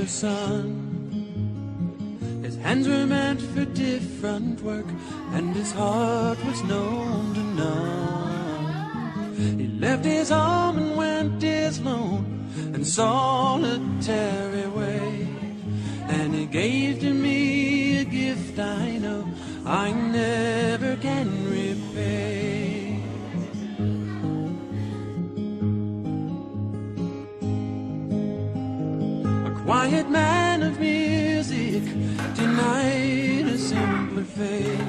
the sun. His hands were meant for different work, and his heart was known to none. He left his home and went his lone and solitary way, and he gave to me a gift I know I never can repay. A quiet man of music, denied a simpler fate.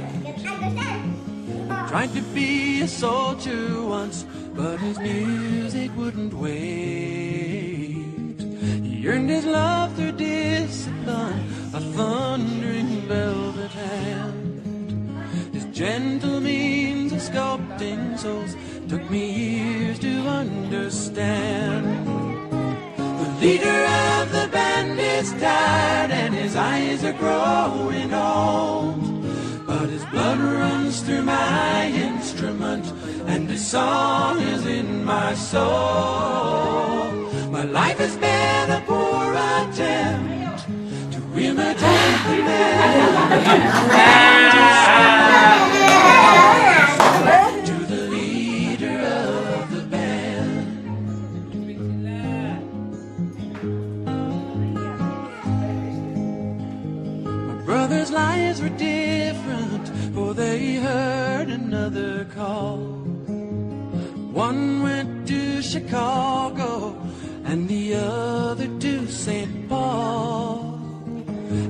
Tried to be a soldier once, but his music wouldn't wait. He earned his love through discipline, a thundering velvet hand. His gentle means of sculpting souls took me years to understand. The leader of the band is tired and his eyes are growing old, but his blood runs through my instrument and his song is in my soul. My life has been a poor attempt to imitate the man. To the leader of the band. My brothers' lives were different, for they heard another call. One went to Chicago and the other to St. Paul.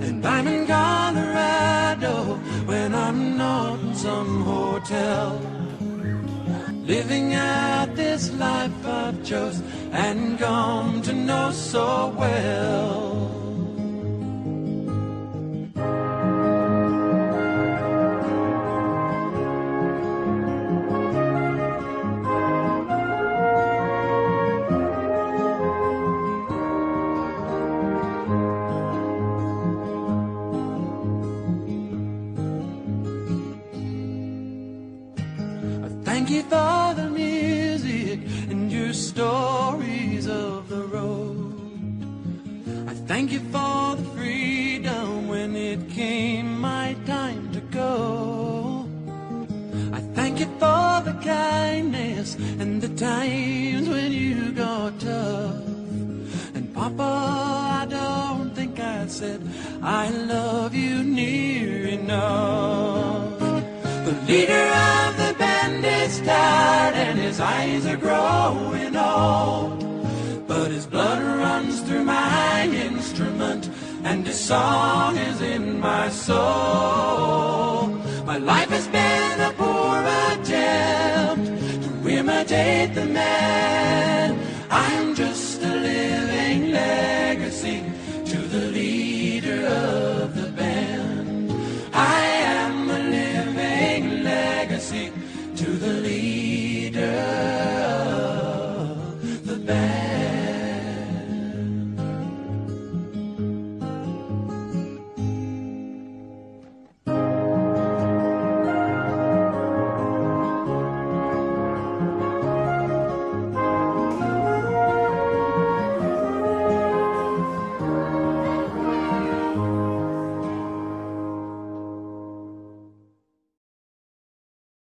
And I'm in Colorado when I'm not in some hotel, living out this life I've chose and come to know so well. Thank you for the music and your stories of the road. I thank you for the freedom when it came my time to go. I thank you for the kindness and the times when you got tough. And Papa, I don't think I said I love you near enough. The leader of the band is tired and his eyes are growing old, but his blood runs through my instrument and his song is in my soul. My life has been a poor attempt to imitate the man.